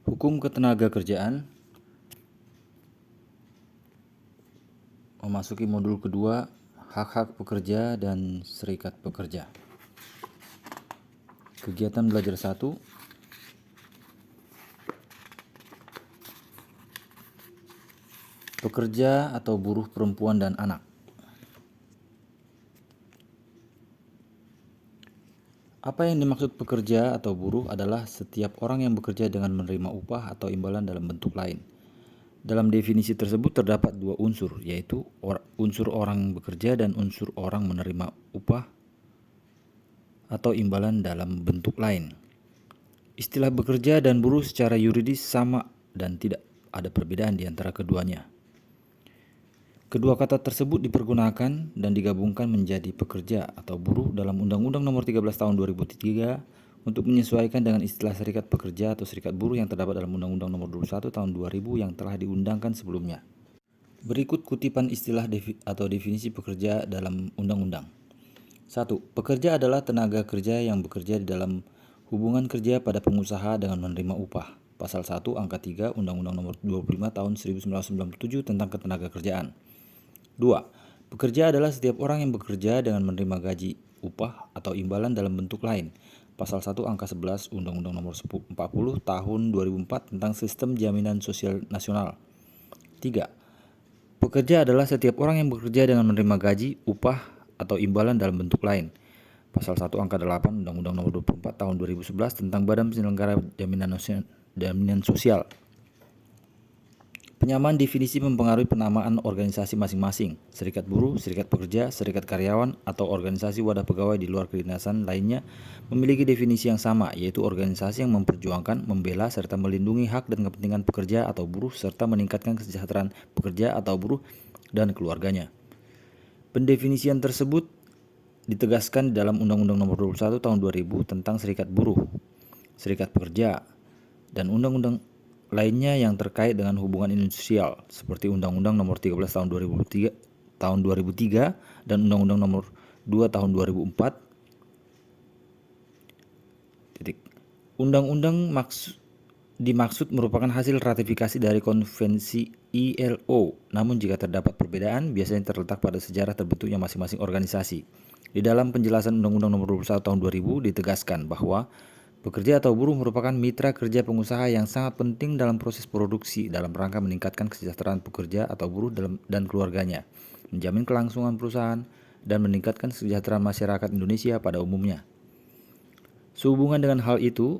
Hukum ketenagakerjaan memasuki modul kedua, hak-hak pekerja dan serikat pekerja. Kegiatan belajar 1, pekerja atau buruh perempuan dan anak. Apa yang dimaksud pekerja atau buruh adalah setiap orang yang bekerja dengan menerima upah atau imbalan dalam bentuk lain. Dalam definisi tersebut terdapat dua unsur, yaitu unsur orang bekerja dan unsur orang menerima upah atau imbalan dalam bentuk lain. Istilah bekerja dan buruh secara yuridis sama dan tidak ada perbedaan di antara keduanya. Kedua kata tersebut dipergunakan dan digabungkan menjadi pekerja atau buruh dalam Undang-Undang Nomor 13 Tahun 2003 untuk menyesuaikan dengan istilah serikat pekerja atau serikat buruh yang terdapat dalam Undang-Undang Nomor 21 Tahun 2000 yang telah diundangkan sebelumnya. Berikut kutipan istilah atau definisi pekerja dalam undang-undang. 1. Pekerja adalah tenaga kerja yang bekerja di dalam hubungan kerja pada pengusaha dengan menerima upah. Pasal 1 angka 3 Undang-Undang Nomor 25 Tahun 1997 tentang ketenagakerjaan. 2. Pekerja adalah setiap orang yang bekerja dengan menerima gaji, upah, atau imbalan dalam bentuk lain. Pasal 1 angka 11 Undang-Undang Nomor 40 Tahun 2004 tentang Sistem Jaminan Sosial Nasional. 3. Pekerja adalah setiap orang yang bekerja dengan menerima gaji, upah, atau imbalan dalam bentuk lain. Pasal 1 angka 8 Undang-Undang Nomor 24 Tahun 2011 tentang Badan Penyelenggara Jaminan Sosial. Penyamaan definisi mempengaruhi penamaan organisasi masing-masing. Serikat buruh, serikat pekerja, serikat karyawan, atau organisasi wadah pegawai di luar kedinasan lainnya memiliki definisi yang sama, yaitu organisasi yang memperjuangkan, membela, serta melindungi hak dan kepentingan pekerja atau buruh serta meningkatkan kesejahteraan pekerja atau buruh dan keluarganya. Pendefinisian tersebut ditegaskan di dalam Undang-Undang Nomor 21 Tahun 2000 tentang serikat buruh, serikat pekerja, dan undang-undang lainnya yang terkait dengan hubungan industrial seperti Undang-Undang Nomor 13 Tahun 2003 dan Undang-Undang Nomor 2 Tahun 2004. Undang-undang dimaksud merupakan hasil ratifikasi dari konvensi ILO. Namun jika terdapat perbedaan, biasanya terletak pada sejarah terbentuknya masing-masing organisasi. Di dalam penjelasan Undang-Undang Nomor 21 Tahun 2000 ditegaskan bahwa pekerja atau buruh merupakan mitra kerja pengusaha yang sangat penting dalam proses produksi dalam rangka meningkatkan kesejahteraan pekerja atau buruh dan keluarganya, menjamin kelangsungan perusahaan, dan meningkatkan kesejahteraan masyarakat Indonesia pada umumnya. Sehubungan dengan hal itu,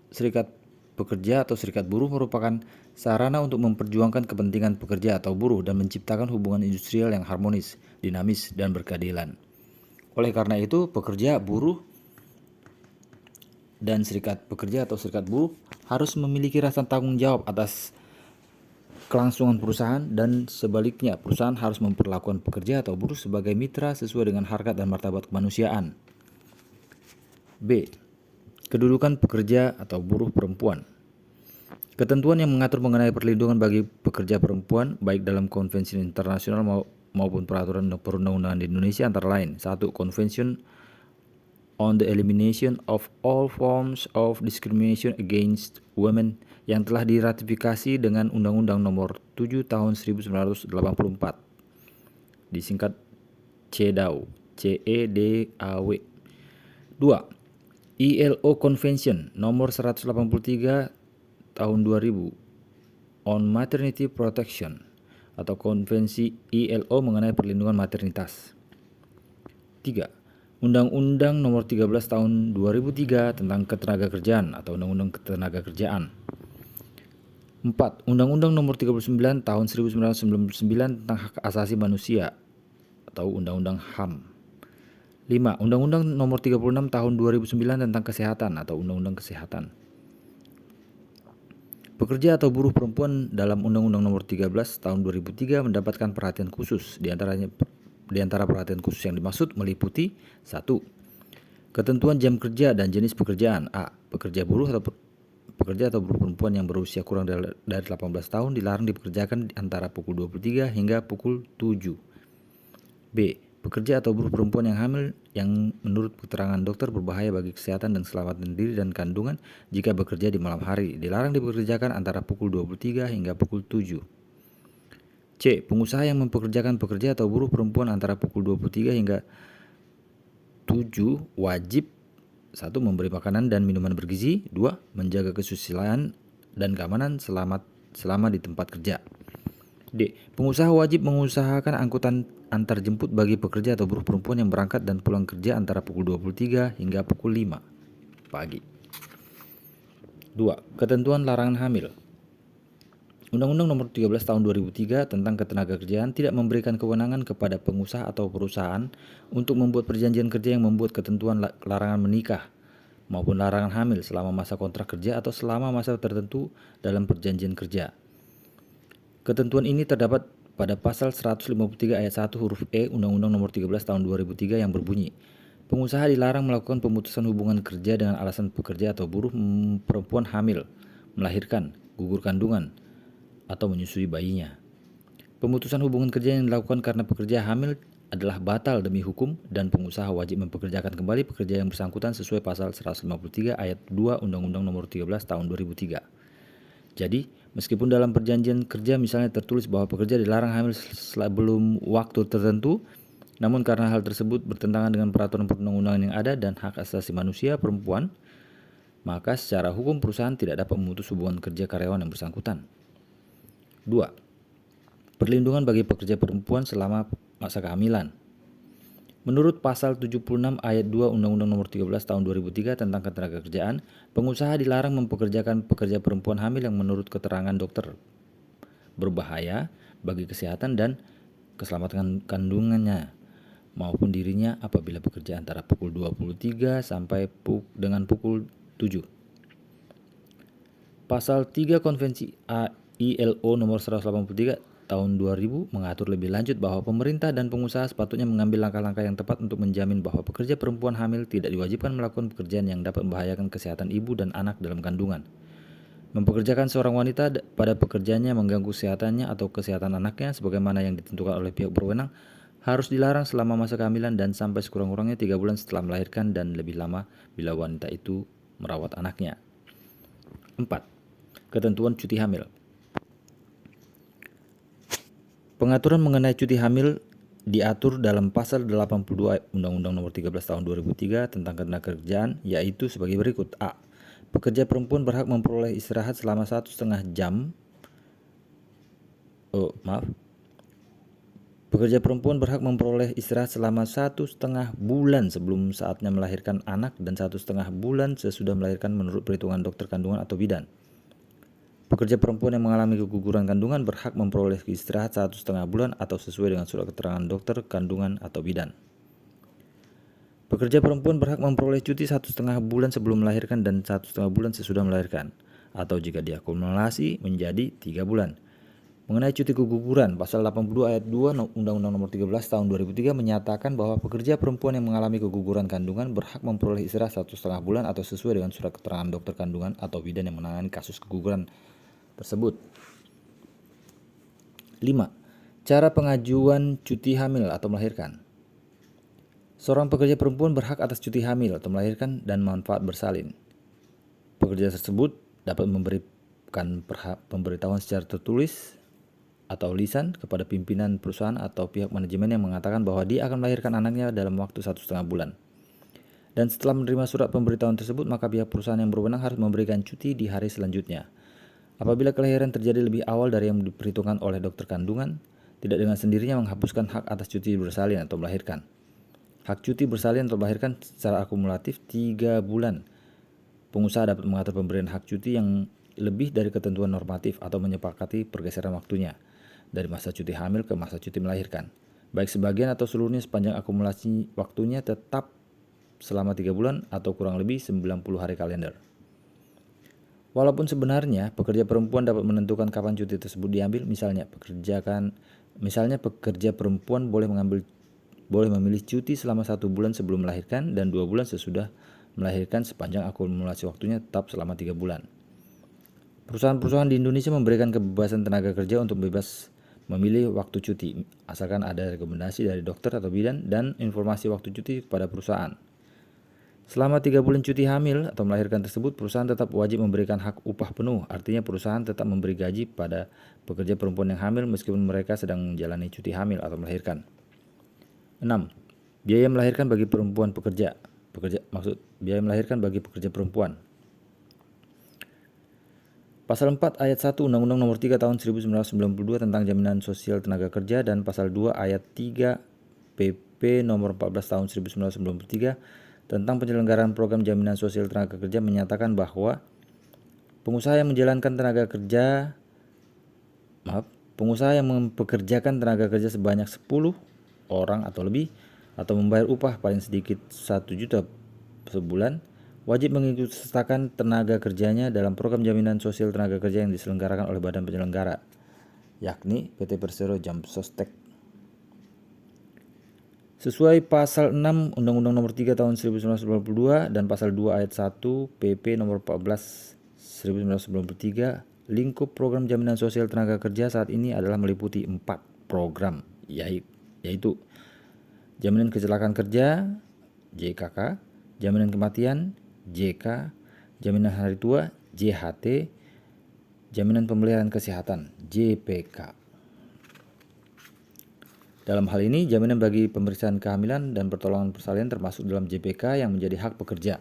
serikat pekerja atau serikat buruh merupakan sarana untuk memperjuangkan kepentingan pekerja atau buruh dan menciptakan hubungan industrial yang harmonis, dinamis, dan berkeadilan. Oleh karena itu, pekerja, buruh, dan serikat pekerja atau serikat buruh harus memiliki rasa tanggung jawab atas kelangsungan perusahaan, dan sebaliknya perusahaan harus memperlakukan pekerja atau buruh sebagai mitra sesuai dengan harkat dan martabat kemanusiaan. B. Kedudukan pekerja atau buruh perempuan. Ketentuan yang mengatur mengenai perlindungan bagi pekerja perempuan baik dalam konvensi internasional maupun peraturan perundang-undangan di Indonesia antara lain: 1. Convention on the Elimination of All Forms of Discrimination Against Women yang telah diratifikasi dengan Undang-Undang Nomor 7 Tahun 1984, disingkat CEDAW, CEDAW. 2. ILO Convention Nomor 183 Tahun 2000 on Maternity Protection atau Konvensi ILO mengenai perlindungan maternitas. 3. Undang-Undang Nomor 13 Tahun 2003 tentang Ketenagakerjaan atau Undang-Undang Ketenagakerjaan. 4. Undang-Undang Nomor 39 Tahun 1999 tentang Hak Asasi Manusia atau Undang-Undang HAM. 5. Undang-Undang Nomor 36 Tahun 2009 tentang Kesehatan atau Undang-Undang Kesehatan. Pekerja atau buruh perempuan dalam Undang-Undang Nomor 13 Tahun 2003 mendapatkan perhatian khusus, di antara perhatian khusus yang dimaksud meliputi: 1. Ketentuan jam kerja dan jenis pekerjaan. A. Pekerja atau buruh perempuan yang berusia kurang dari 18 tahun dilarang dipekerjakan antara pukul 23 hingga pukul 7. B. Pekerja atau buruh perempuan yang hamil yang menurut keterangan dokter berbahaya bagi kesehatan dan keselamatan diri dan kandungan jika bekerja di malam hari. Dilarang dipekerjakan antara pukul 23 hingga pukul 7. C. Pengusaha yang mempekerjakan pekerja atau buruh perempuan antara pukul 23 hingga 7 wajib 1. Memberi makanan dan minuman bergizi. 2. Menjaga kesusilaan dan keamanan selama di tempat kerja. D. Pengusaha wajib mengusahakan angkutan antar jemput bagi pekerja atau buruh perempuan yang berangkat dan pulang kerja antara pukul 23 hingga pukul 5 pagi. 2. Ketentuan larangan hamil. Undang-Undang Nomor 13 Tahun 2003 tentang Ketenagakerjaan tidak memberikan kewenangan kepada pengusaha atau perusahaan untuk membuat perjanjian kerja yang membuat ketentuan larangan menikah maupun larangan hamil selama masa kontrak kerja atau selama masa tertentu dalam perjanjian kerja. Ketentuan ini terdapat pada pasal 153 ayat 1 huruf E Undang-Undang Nomor 13 Tahun 2003 yang berbunyi, pengusaha dilarang melakukan pemutusan hubungan kerja dengan alasan pekerja atau buruh perempuan hamil, melahirkan, gugur kandungan, atau menyusui bayinya. Pemutusan hubungan kerja yang dilakukan karena pekerja hamil adalah batal demi hukum dan pengusaha wajib mempekerjakan kembali pekerja yang bersangkutan sesuai pasal 153 ayat 2 Undang-Undang Nomor 13 Tahun 2003. Jadi, meskipun dalam perjanjian kerja misalnya tertulis bahwa pekerja dilarang hamil sebelum waktu tertentu, namun karena hal tersebut bertentangan dengan peraturan perundang-undangan yang ada dan hak asasi manusia perempuan, maka secara hukum perusahaan tidak dapat memutus hubungan kerja karyawan yang bersangkutan. 2. Perlindungan bagi pekerja perempuan selama masa kehamilan. Menurut pasal 76 ayat 2 Undang-Undang Nomor 13 Tahun 2003 tentang Ketenagakerjaan, pengusaha dilarang mempekerjakan pekerja perempuan hamil yang menurut keterangan dokter berbahaya bagi kesehatan dan keselamatan kandungannya maupun dirinya apabila bekerja antara pukul 23 sampai dengan pukul 7. Pasal 3 Konvensi ILO Nomor 183 Tahun 2000 mengatur lebih lanjut bahwa pemerintah dan pengusaha sepatutnya mengambil langkah-langkah yang tepat untuk menjamin bahwa pekerja perempuan hamil tidak diwajibkan melakukan pekerjaan yang dapat membahayakan kesehatan ibu dan anak dalam kandungan. Mempekerjakan seorang wanita pada pekerjaannya mengganggu kesehatannya atau kesehatan anaknya sebagaimana yang ditentukan oleh pihak berwenang harus dilarang selama masa kehamilan dan sampai sekurang-kurangnya 3 bulan setelah melahirkan dan lebih lama bila wanita itu merawat anaknya. 4. Ketentuan cuti hamil. Pengaturan mengenai cuti hamil diatur dalam pasal 82 Undang-Undang Nomor 13 Tahun 2003 tentang Ketenagakerjaan, yaitu sebagai berikut. A. Pekerja perempuan berhak memperoleh istirahat selama 1,5 jam. Pekerja perempuan berhak memperoleh istirahat selama 1,5 bulan sebelum saatnya melahirkan anak dan 1,5 bulan sesudah melahirkan menurut perhitungan dokter kandungan atau bidan. Pekerja perempuan yang mengalami keguguran kandungan berhak memperoleh istirahat 1,5 bulan atau sesuai dengan surat keterangan dokter kandungan atau bidan. Pekerja perempuan berhak memperoleh cuti 1,5 bulan sebelum melahirkan dan 1,5 bulan sesudah melahirkan, atau jika diakumulasi menjadi 3 bulan. Mengenai cuti keguguran, pasal 82 ayat 2 Undang-Undang Nomor 13 Tahun 2003 menyatakan bahwa pekerja perempuan yang mengalami keguguran kandungan berhak memperoleh istirahat 1,5 bulan atau sesuai dengan surat keterangan dokter kandungan atau bidan yang menangani kasus keguguran tersebut. 5. Cara pengajuan cuti hamil atau melahirkan. Seorang pekerja perempuan berhak atas cuti hamil atau melahirkan dan manfaat bersalin. Pekerja tersebut dapat memberikan pemberitahuan secara tertulis atau lisan kepada pimpinan perusahaan atau pihak manajemen yang mengatakan bahwa dia akan melahirkan anaknya dalam waktu 1,5 bulan. Dan setelah menerima surat pemberitahuan tersebut, maka pihak perusahaan yang berwenang harus memberikan cuti di hari selanjutnya. Apabila kelahiran terjadi lebih awal dari yang diperhitungkan oleh dokter kandungan, tidak dengan sendirinya menghapuskan hak atas cuti bersalin atau melahirkan. Hak cuti bersalin atau melahirkan secara akumulatif 3 bulan. Pengusaha dapat mengatur pemberian hak cuti yang lebih dari ketentuan normatif atau menyepakati pergeseran waktunya dari masa cuti hamil ke masa cuti melahirkan. Baik sebagian atau seluruhnya sepanjang akumulasi waktunya tetap selama 3 bulan atau kurang lebih 90 hari kalender. Walaupun sebenarnya pekerja perempuan dapat menentukan kapan cuti tersebut diambil, misalnya pekerja perempuan boleh memilih cuti selama 1 bulan sebelum melahirkan dan 2 bulan sesudah melahirkan sepanjang akumulasi waktunya tetap selama 3 bulan. Perusahaan-perusahaan di Indonesia memberikan kebebasan tenaga kerja untuk bebas memilih waktu cuti, asalkan ada rekomendasi dari dokter atau bidan dan informasi waktu cuti kepada perusahaan. Selama 3 bulan cuti hamil atau melahirkan tersebut, perusahaan tetap wajib memberikan hak upah penuh. Artinya perusahaan tetap memberi gaji pada pekerja perempuan yang hamil meskipun mereka sedang menjalani cuti hamil atau melahirkan. 6. Biaya melahirkan bagi perempuan pekerja. Biaya melahirkan bagi pekerja perempuan. Pasal 4 ayat 1 Undang-Undang Nomor 3 Tahun 1992 tentang Jaminan Sosial Tenaga Kerja dan Pasal 2 ayat 3 PP Nomor 14 Tahun 1993 tentang penyelenggaraan program jaminan sosial tenaga kerja menyatakan bahwa pengusaha yang mempekerjakan tenaga kerja sebanyak 10 orang atau lebih atau membayar upah paling sedikit 1 juta sebulan wajib mengikutsertakan tenaga kerjanya dalam program jaminan sosial tenaga kerja yang diselenggarakan oleh badan penyelenggara, yakni PT Persero Jam Sostek. Sesuai Pasal 6 Undang-Undang Nomor 3 Tahun 1992 dan Pasal 2 Ayat 1 PP Nomor 14 1993, lingkup program jaminan sosial tenaga kerja saat ini adalah meliputi 4 program, yaitu Jaminan Kecelakaan Kerja JKK, Jaminan Kematian JK, Jaminan Hari Tua JHT, Jaminan Pemeliharaan Kesehatan JPK. Dalam hal ini, jaminan bagi pemeriksaan kehamilan dan pertolongan persalinan termasuk dalam JPK yang menjadi hak pekerja.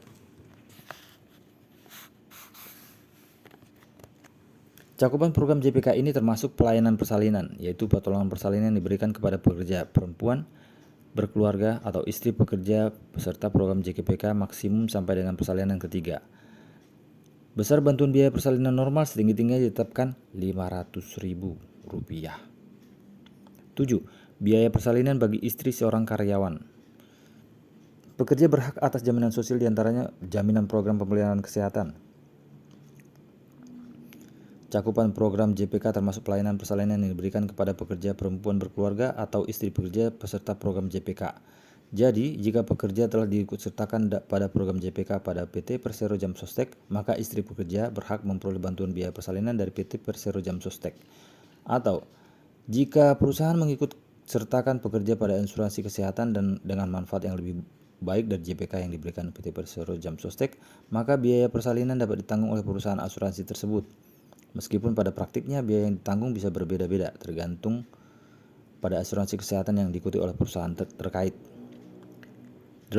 Cakupan program JPK ini termasuk pelayanan persalinan, yaitu pertolongan persalinan yang diberikan kepada pekerja perempuan, berkeluarga, atau istri pekerja peserta program JPK maksimum sampai dengan persalinan ketiga. Besar bantuan biaya persalinan normal setinggi-tingginya ditetapkan Rp500.000. 7. Biaya persalinan bagi istri seorang karyawan. Pekerja berhak atas jaminan sosial diantaranya jaminan program pemeliharaan kesehatan. Cakupan program JPK termasuk pelayanan persalinan yang diberikan kepada pekerja perempuan berkeluarga atau istri pekerja peserta program JPK. Jadi, jika pekerja telah diikutsertakan pada program JPK pada PT Persero Jam Sostek, maka istri pekerja berhak memperoleh bantuan biaya persalinan dari PT Persero Jam Sostek. Atau, jika perusahaan mengikutsertakan pekerja pada asuransi kesehatan dan dengan manfaat yang lebih baik dari JPK yang diberikan PT Persero Jam Sostek, maka biaya persalinan dapat ditanggung oleh perusahaan asuransi tersebut. Meskipun pada praktiknya biaya yang ditanggung bisa berbeda-beda tergantung pada asuransi kesehatan yang diikuti oleh perusahaan terkait. 8.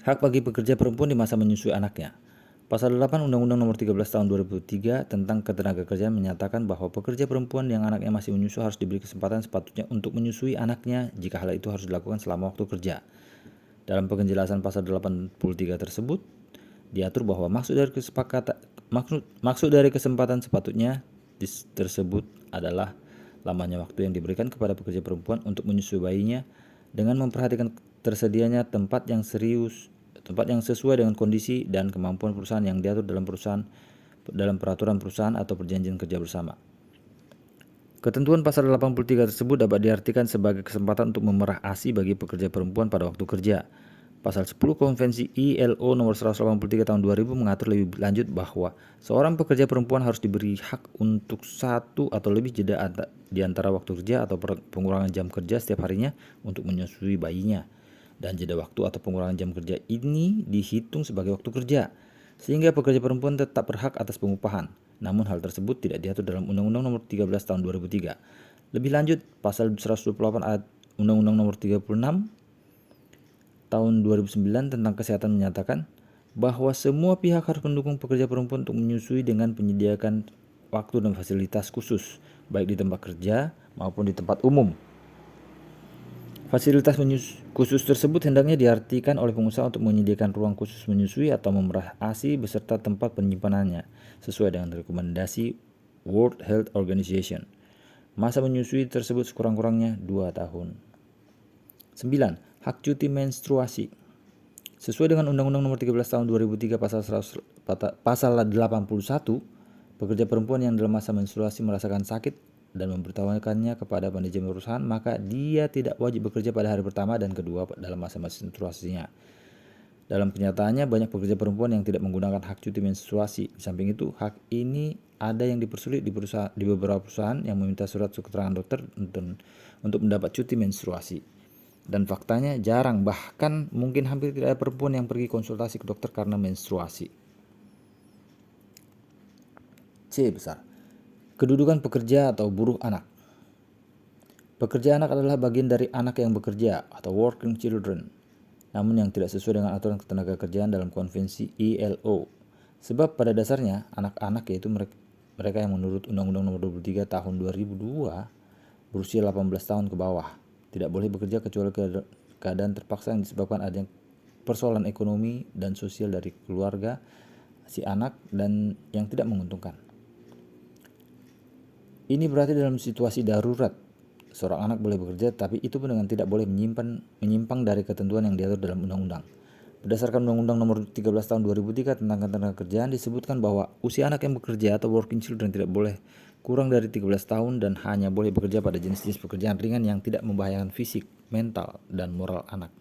Hak bagi pekerja perempuan di masa menyusui anaknya. Pasal 8 Undang-Undang Nomor 13 Tahun 2003 tentang Ketenagakerjaan menyatakan bahwa pekerja perempuan yang anaknya masih menyusui harus diberi kesempatan sepatutnya untuk menyusui anaknya jika hal itu harus dilakukan selama waktu kerja. Dalam penjelasan pasal 83 tersebut, diatur bahwa maksud dari kesempatan sepatutnya tersebut adalah lamanya waktu yang diberikan kepada pekerja perempuan untuk menyusui bayinya dengan memperhatikan tersedianya tempat yang sesuai dengan kondisi dan kemampuan perusahaan yang diatur dalam peraturan perusahaan atau perjanjian kerja bersama. Ketentuan pasal 83 tersebut dapat diartikan sebagai kesempatan untuk memerah ASI bagi pekerja perempuan pada waktu kerja. Pasal 10 Konvensi ILO nomor 183 tahun 2000 mengatur lebih lanjut bahwa seorang pekerja perempuan harus diberi hak untuk 1 atau lebih jeda di antara waktu kerja atau pengurangan jam kerja setiap harinya untuk menyusui bayinya. Dan jeda waktu atau pengurangan jam kerja ini dihitung sebagai waktu kerja, sehingga pekerja perempuan tetap berhak atas pengupahan. Namun hal tersebut tidak diatur dalam Undang-Undang Nomor 13 Tahun 2003. Lebih lanjut, Pasal 128 ayat Undang-Undang Nomor 36 Tahun 2009 tentang kesehatan menyatakan bahwa semua pihak harus mendukung pekerja perempuan untuk menyusui dengan menyediakan waktu dan fasilitas khusus, baik di tempat kerja maupun di tempat umum. Fasilitas khusus tersebut hendaknya diartikan oleh pengusaha untuk menyediakan ruang khusus menyusui atau memerah ASI beserta tempat penyimpanannya, sesuai dengan rekomendasi World Health Organization. Masa menyusui tersebut sekurang-kurangnya 2 tahun. 9. Hak cuti menstruasi. Sesuai dengan Undang-Undang Nomor 13 Tahun 2003 Pasal 81, pekerja perempuan yang dalam masa menstruasi merasakan sakit dan memberitahukannya kepada manajemen perusahaan, maka dia tidak wajib bekerja pada hari pertama dan kedua dalam masa menstruasinya. Dalam kenyataannya banyak pekerja perempuan yang tidak menggunakan hak cuti menstruasi. Di samping itu, hak ini ada yang dipersulit di beberapa perusahaan yang meminta surat keterangan dokter untuk mendapat cuti menstruasi. Dan faktanya jarang, bahkan mungkin hampir tidak ada perempuan yang pergi konsultasi ke dokter karena menstruasi. C besar. Kedudukan pekerja atau buruh anak. Pekerja anak adalah bagian dari anak yang bekerja atau working children, namun yang tidak sesuai dengan aturan ketenagakerjaan dalam konvensi ILO. Sebab pada dasarnya anak-anak yaitu mereka yang menurut Undang-Undang Nomor 23 Tahun 2002 berusia 18 tahun ke bawah tidak boleh bekerja kecuali keadaan terpaksa yang disebabkan adanya persoalan ekonomi dan sosial dari keluarga si anak dan yang tidak menguntungkan. Ini berarti dalam situasi darurat seorang anak boleh bekerja, tapi itu pun dengan tidak boleh menyimpang dari ketentuan yang diatur dalam undang-undang. Berdasarkan Undang-Undang Nomor 13 Tahun 2003 tentang ketenagakerjaan disebutkan bahwa usia anak yang bekerja atau working children tidak boleh kurang dari 13 tahun dan hanya boleh bekerja pada jenis-jenis pekerjaan ringan yang tidak membahayakan fisik, mental, dan moral anak.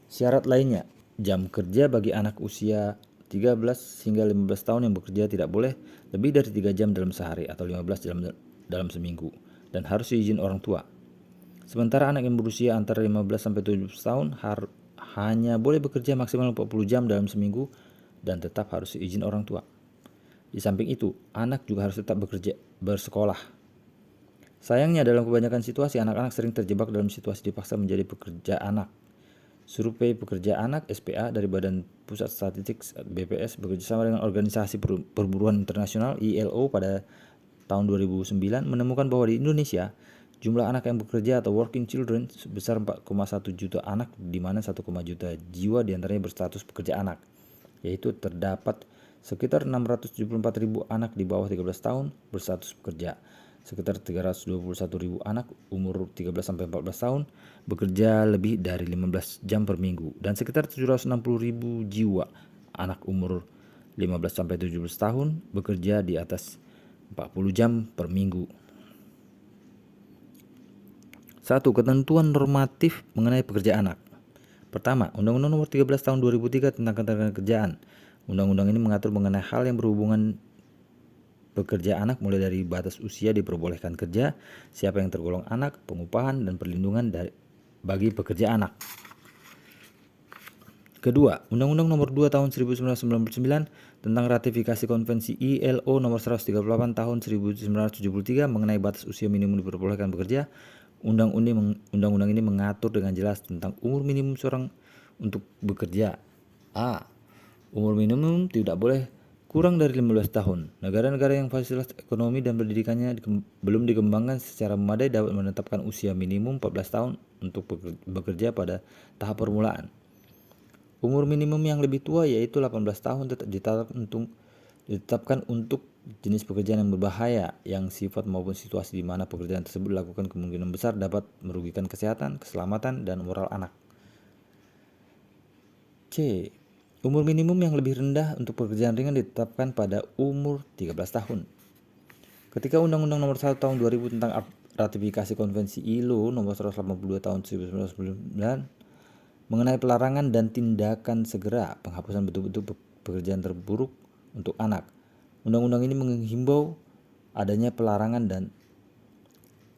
Syarat lainnya, jam kerja bagi anak usia 13 hingga 15 tahun yang bekerja tidak boleh lebih dari 3 jam dalam sehari atau 15 jam dalam seminggu dan harus izin orang tua. Sementara anak yang berusia antara 15 sampai 17 tahun hanya boleh bekerja maksimal 40 jam dalam seminggu dan tetap harus izin orang tua. Di samping itu, anak juga harus tetap bersekolah. Sayangnya dalam kebanyakan situasi anak-anak sering terjebak dalam situasi dipaksa menjadi pekerja anak. Survei Pekerja Anak (SPA) dari Badan Pusat Statistik (BPS) bekerjasama dengan Organisasi Perburuan Internasional ILO pada tahun 2009 menemukan bahwa di Indonesia jumlah anak yang bekerja atau working children sebesar 4,1 juta anak, di mana 1, juta jiwa diantaranya berstatus pekerja anak, yaitu terdapat sekitar 674.000 anak di bawah 13 tahun berstatus pekerja, sekitar 321.000 anak umur 13-14 tahun bekerja lebih dari 15 jam per minggu, dan sekitar 760.000 jiwa anak umur 15-17 tahun bekerja di atas 40 jam per minggu. 1. Ketentuan normatif mengenai pekerja anak. Pertama, Undang-Undang Nomor 13 Tahun 2003 tentang Ketenagakerjaan. Undang-undang ini mengatur mengenai hal yang berhubungan pekerja anak mulai dari batas usia diperbolehkan kerja, siapa yang tergolong anak, pengupahan, dan perlindungan bagi pekerja anak. Kedua, Undang-Undang Nomor 2 Tahun 1999 tentang ratifikasi Konvensi ILO Nomor 138 Tahun 1973 mengenai batas usia minimum diperbolehkan bekerja. Undang-undang ini mengatur dengan jelas tentang umur minimum seorang untuk bekerja. A. Umur minimum tidak boleh kurang dari 15 tahun. Negara-negara yang fasilitas ekonomi dan pendidikannya belum dikembangkan secara memadai dapat menetapkan usia minimum 14 tahun untuk bekerja pada tahap permulaan. Umur minimum yang lebih tua yaitu 18 tahun tetap ditetapkan untuk jenis pekerjaan yang berbahaya yang sifat maupun situasi di mana pekerjaan tersebut dilakukan kemungkinan besar dapat merugikan kesehatan, keselamatan, dan moral anak. C. Umur minimum yang lebih rendah untuk pekerjaan ringan ditetapkan pada umur 13 tahun. Ketika Undang-Undang Nomor 1 Tahun 2000 tentang ratifikasi Konvensi ILO Nomor 182 Tahun 1999 mengenai pelarangan dan tindakan segera penghapusan bentuk-bentuk pekerjaan terburuk untuk anak. Undang-undang ini menghimbau adanya pelarangan dan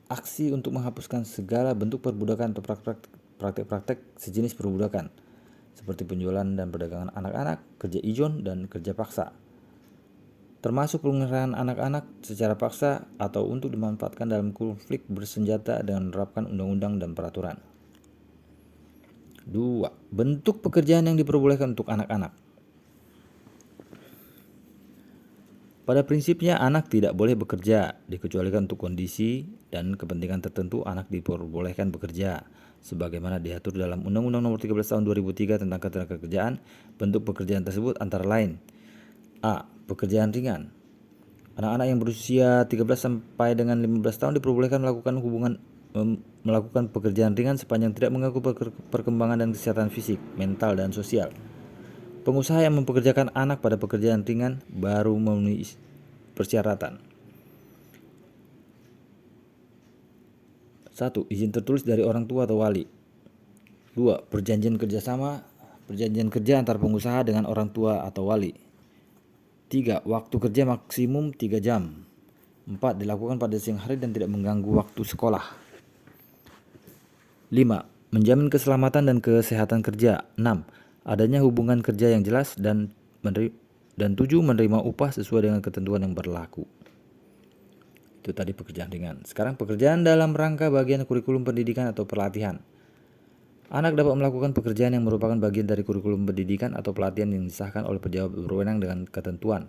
aksi untuk menghapuskan segala bentuk perbudakan atau praktek-praktek sejenis perbudakan, seperti penjualan dan perdagangan anak-anak, kerja ijon, dan kerja paksa, termasuk pengerahan anak-anak secara paksa atau untuk dimanfaatkan dalam konflik bersenjata dengan menerapkan undang-undang dan peraturan. 2. Bentuk pekerjaan yang diperbolehkan untuk anak-anak. Pada prinsipnya anak tidak boleh bekerja, dikecualikan untuk kondisi dan kepentingan tertentu anak diperbolehkan bekerja, sebagaimana diatur dalam Undang-Undang Nomor 13 Tahun 2003 tentang Ketenagakerjaan. Bentuk pekerjaan tersebut antara lain: A. Pekerjaan ringan. Anak-anak yang berusia 13 sampai dengan 15 tahun diperbolehkan melakukan pekerjaan ringan sepanjang tidak mengganggu perkembangan dan kesehatan fisik, mental, dan sosial. Pengusaha yang mempekerjakan anak pada pekerjaan ringan baru memenuhi persyaratan. 1. Izin tertulis dari orang tua atau wali. 2. Perjanjian kerjasama perjanjian kerja antar pengusaha dengan orang tua atau wali. 3. Waktu kerja maksimum 3 jam. 4. Dilakukan pada siang hari dan tidak mengganggu waktu sekolah. 5. Menjamin keselamatan dan kesehatan kerja. 6. Adanya hubungan kerja yang jelas dan 7. Menerima upah sesuai dengan ketentuan yang berlaku. Itu tadi pekerjaan ringan. Sekarang pekerjaan dalam rangka bagian kurikulum pendidikan atau pelatihan. Anak dapat melakukan pekerjaan yang merupakan bagian dari kurikulum pendidikan atau pelatihan yang disahkan oleh pejabat berwenang dengan ketentuan.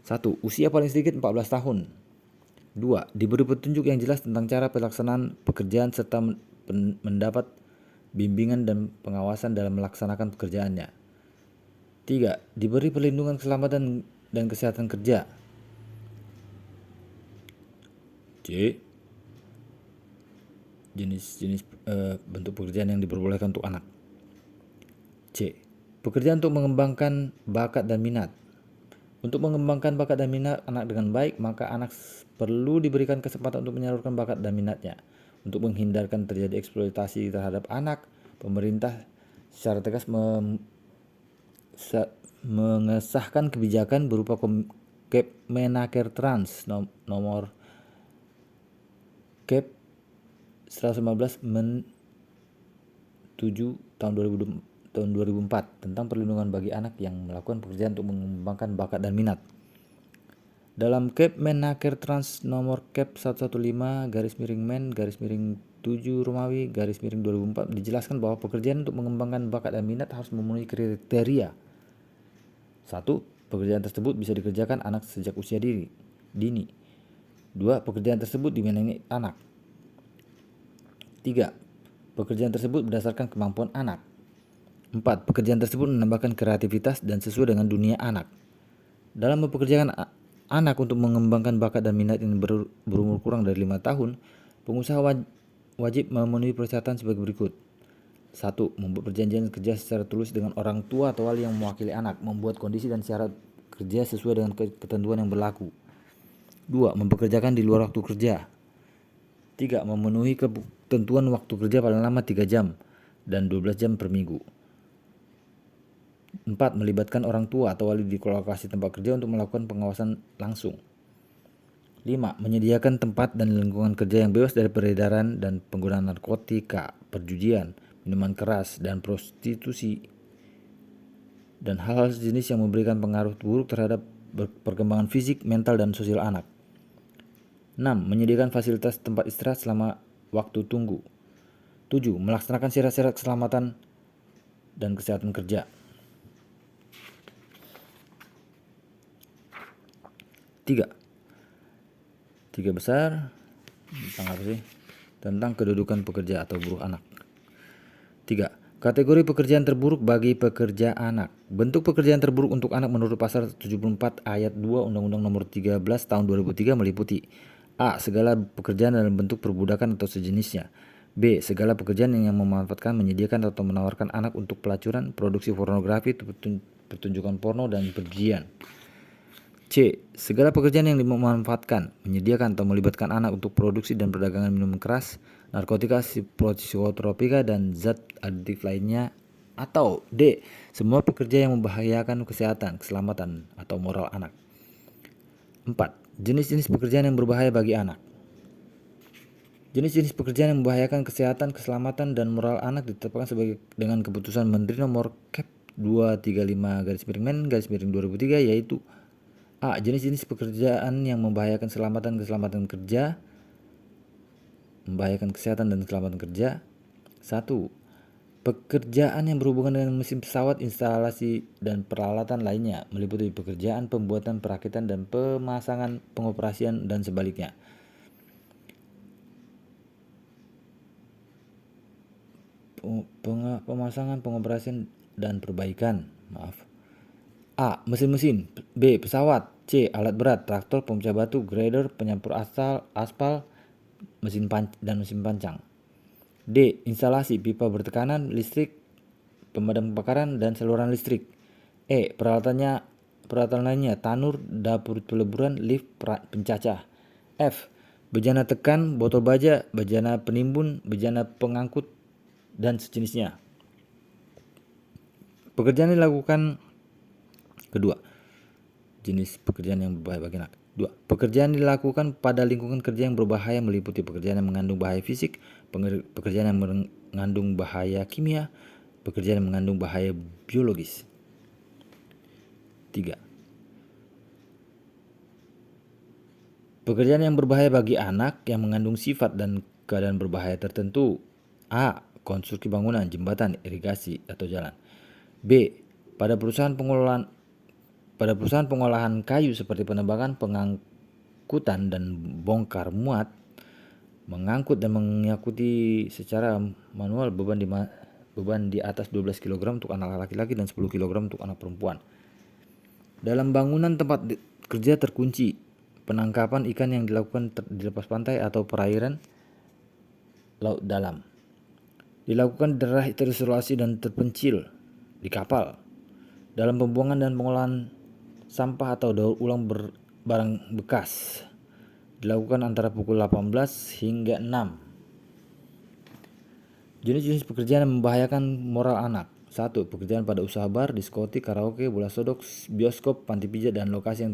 1. Usia paling sedikit 14 tahun. 2. Diberi petunjuk yang jelas tentang cara pelaksanaan pekerjaan serta mendapat bimbingan dan pengawasan dalam melaksanakan pekerjaannya. 3. Diberi perlindungan keselamatan dan kesehatan kerja. C. Jenis-jenis bentuk pekerjaan yang diperbolehkan untuk anak. C. Pekerjaan untuk mengembangkan bakat dan minat. Untuk mengembangkan bakat dan minat anak dengan baik, maka anak perlu diberikan kesempatan untuk menyalurkan bakat dan minatnya. Untuk menghindarkan terjadi eksploitasi terhadap anak, pemerintah secara tegas mengesahkan kebijakan berupa Kepmenaker Trans nomor Kep 115 Men 7 tahun 2004 tentang perlindungan bagi anak yang melakukan pekerjaan untuk mengembangkan bakat dan minat. Dalam Kepmenaker Trans nomor Kep 115-Men-7 Romawi -2004 dijelaskan bahwa pekerjaan untuk mengembangkan bakat dan minat harus memenuhi kriteria. 1. Pekerjaan tersebut bisa dikerjakan anak sejak usia dini. 2. Pekerjaan tersebut dimenangi anak. 3. Pekerjaan tersebut berdasarkan kemampuan anak. 4. Pekerjaan tersebut menambahkan kreativitas dan sesuai dengan dunia anak. Dalam mempekerjakan anak untuk mengembangkan bakat dan minat yang berumur kurang dari 5 tahun, pengusaha wajib memenuhi persyaratan sebagai berikut. 1. Membuat perjanjian kerja secara tulis dengan orang tua atau wali yang mewakili anak, membuat kondisi dan syarat kerja sesuai dengan ketentuan yang berlaku. 2. Mempekerjakan di luar waktu kerja. 3. Memenuhi ketentuan waktu kerja paling lama 3 jam dan 12 jam per minggu. 4. Melibatkan orang tua atau wali di lokasi tempat kerja untuk melakukan pengawasan langsung. 5. Menyediakan tempat dan lingkungan kerja yang bebas dari peredaran dan penggunaan narkotika, perjudian, minuman keras, dan prostitusi, dan hal-hal sejenis yang memberikan pengaruh buruk terhadap perkembangan fisik, mental, dan sosial anak. 6. Menyediakan fasilitas tempat istirahat selama waktu tunggu. 7. Melaksanakan syarat-syarat keselamatan dan kesehatan kerja. 3 besar tentang apa sih? Tentang kedudukan pekerja atau buruh anak. 3. Kategori pekerjaan terburuk bagi pekerja anak. Bentuk pekerjaan terburuk untuk anak menurut pasal 74 ayat 2 Undang-Undang Nomor 13 Tahun 2003 meliputi: A. Segala pekerjaan dalam bentuk perbudakan atau sejenisnya. B. Segala pekerjaan yang memanfaatkan, menyediakan atau menawarkan anak untuk pelacuran, produksi pornografi, pertunjukan porno, dan perjudian. C. Segala pekerjaan yang memanfaatkan, menyediakan atau melibatkan anak untuk produksi dan perdagangan minuman keras, narkotika, psikotropika, dan zat adiktif lainnya. Atau D. Semua pekerja yang membahayakan kesehatan, keselamatan, atau moral anak. 4. Jenis-jenis pekerjaan yang berbahaya bagi anak. Jenis-jenis pekerjaan yang membahayakan kesehatan, keselamatan, dan moral anak ditetapkan dengan keputusan Menteri Nomor Kep 235-Men-2003, yaitu: A. Jenis-jenis pekerjaan yang membahayakan keselamatan kerja, membahayakan kesehatan dan keselamatan kerja. 1. Pekerjaan yang berhubungan dengan mesin pesawat, instalasi, dan peralatan lainnya, meliputi pekerjaan pembuatan, perakitan, dan pemasangan, pengoperasian, dan sebaliknya. Pemasangan, pengoperasian, dan perbaikan. A. Mesin-mesin. B. Pesawat. C. Alat berat, traktor, pemecah batu, grader, penyampur aspal, mesin pancang. D. Instalasi, pipa bertekanan listrik, pemadam kebakaran, dan saluran listrik. E. Peralatan lainnya, tanur, dapur peleburan, lift, pencacah. F. Bejana tekan, botol baja, bejana penimbun, bejana pengangkut, dan sejenisnya. Pekerjaan dilakukan kedua, jenis pekerjaan yang berbahaya bagi anak. 2. Pekerjaan dilakukan pada lingkungan kerja yang berbahaya meliputi pekerjaan yang mengandung bahaya fisik, pekerjaan yang mengandung bahaya kimia, pekerjaan yang mengandung bahaya biologis. 3. Pekerjaan yang berbahaya bagi anak yang mengandung sifat dan keadaan berbahaya tertentu. A. Konstruksi bangunan, jembatan, irigasi, atau jalan. B. Pada perusahaan pengolahan kayu seperti penebangan, pengangkutan, dan bongkar muat, mengangkut dan mengikuti secara manual beban di atas 12 kg untuk anak laki-laki dan 10 kg untuk anak perempuan. Dalam bangunan tempat kerja terkunci, penangkapan ikan yang dilakukan di lepas pantai atau perairan laut dalam. Dilakukan di daerah terisolasi dan terpencil, di kapal. Dalam pembuangan dan pengolahan sampah atau daur ulang barang bekas, dilakukan antara pukul 18 hingga 6. Jenis-jenis pekerjaan yang membahayakan moral anak. 1. Pekerjaan pada usaha bar, diskotik, karaoke, bola sodok, bioskop, panti pijat, dan lokasi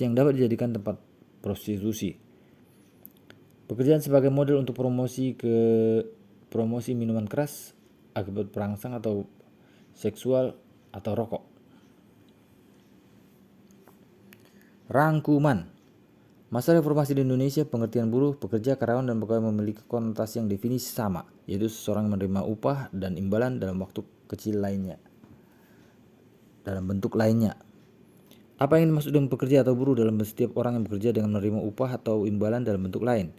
yang dapat dijadikan tempat prostitusi. Pekerjaan sebagai model untuk promosi minuman keras, akibat perangsang atau seksual, atau rokok. Rangkuman. Masa reformasi di Indonesia, pengertian buruh, pekerja, karyawan, dan pegawai memiliki konotasi yang definisi sama, yaitu seseorang menerima upah dan imbalan dalam waktu kecil lainnya, dalam bentuk lainnya. Apa yang dimaksud dengan pekerja atau buruh dalam setiap orang yang bekerja dengan menerima upah atau imbalan dalam bentuk lain?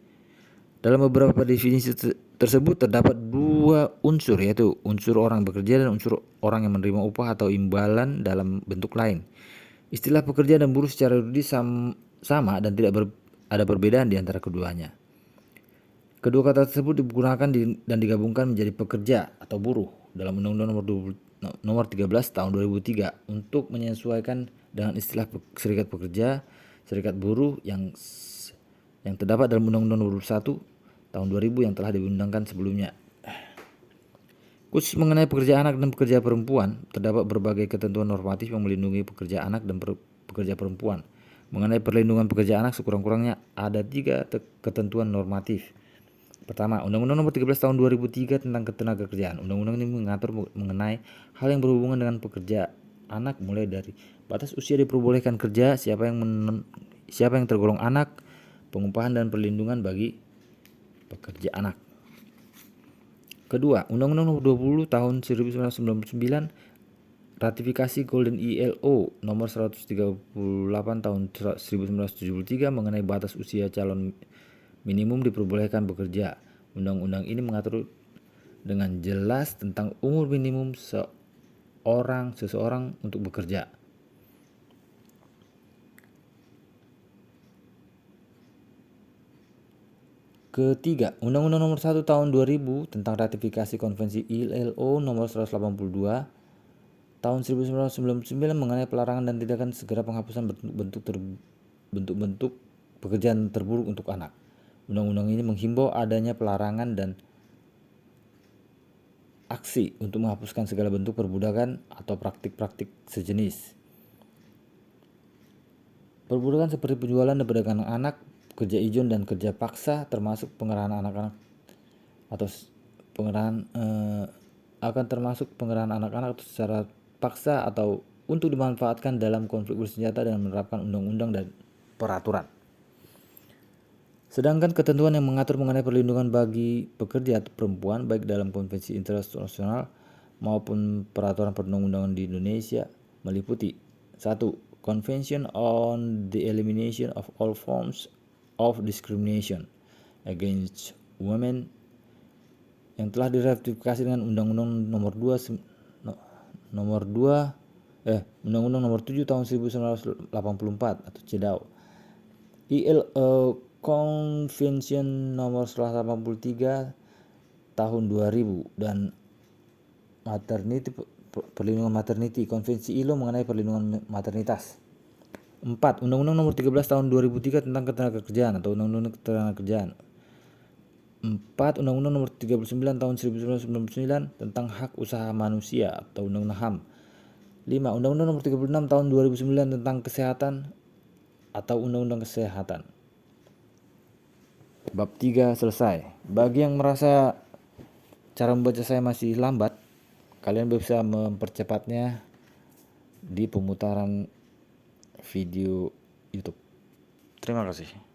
Dalam beberapa definisi tersebut terdapat dua unsur, yaitu unsur orang bekerja dan unsur orang yang menerima upah atau imbalan dalam bentuk lain. Istilah pekerja dan buruh secara yuridis sama dan tidak ada perbedaan di antara keduanya. Kedua kata tersebut digunakan dan digabungkan menjadi pekerja atau buruh dalam Undang-Undang nomor 13 tahun 2003 untuk menyesuaikan dengan istilah serikat pekerja, serikat buruh yang terdapat dalam Undang-Undang nomor 21 tahun 2000 yang telah diundangkan sebelumnya. Khusus mengenai pekerja anak dan pekerja perempuan, terdapat berbagai ketentuan normatif yang melindungi pekerja anak dan pekerja perempuan. Mengenai perlindungan pekerja anak, sekurang-kurangnya ada 3 ketentuan normatif. Pertama, Undang-Undang nomor 13 tahun 2003 tentang ketenagakerjaan. Undang-undang ini mengatur mengenai hal yang berhubungan dengan pekerja anak, mulai dari batas usia diperbolehkan kerja, siapa yang tergolong anak, pengupahan dan perlindungan bagi pekerja anak. Kedua, Undang-Undang nomor 20 tahun 1999 ratifikasi Golden ILO nomor 138 tahun 1973 mengenai batas usia calon minimum diperbolehkan bekerja. Undang-undang ini mengatur dengan jelas tentang umur minimum seseorang untuk bekerja. Ketiga, Undang-Undang nomor 1 tahun 2000 tentang ratifikasi konvensi ILO nomor 182 tahun 1999 mengenai pelarangan dan tindakan segera penghapusan bentuk-bentuk pekerjaan terburuk untuk anak. Undang-undang ini menghimbau adanya pelarangan dan aksi untuk menghapuskan segala bentuk perbudakan atau praktik-praktik sejenis. Perbudakan seperti penjualan dan perdagangan anak, kerja ijon dan kerja paksa, termasuk pengerahan anak-anak atau pengerahan anak-anak secara paksa atau untuk dimanfaatkan dalam konflik bersenjata dengan menerapkan undang-undang dan peraturan. Sedangkan ketentuan yang mengatur mengenai perlindungan bagi pekerja atau perempuan baik dalam konvensi internasional maupun peraturan perundang-undangan di Indonesia meliputi 1. Convention on the Elimination of All Forms of Discrimination Against Women yang telah diratifikasi dengan Undang-Undang nomor 7 tahun 1984 atau CEDAW. ILO Convention nomor 183 tahun 2000 dan perlindungan maternity, Konvensi ILO mengenai perlindungan maternitas. 4. Undang-Undang nomor 13 tahun 2003 tentang ketenagakerjaan atau Undang-Undang Ketenagakerjaan 4. Undang-Undang Nomor 39 Tahun 1999 tentang Hak Usaha Manusia atau Undang-Undang HAM. 5. Undang-Undang Nomor 36 Tahun 2009 tentang Kesehatan atau Undang-Undang Kesehatan. Bab 3 selesai. Bagi yang merasa cara membaca saya masih lambat, kalian bisa mempercepatnya di pemutaran video YouTube. Terima kasih.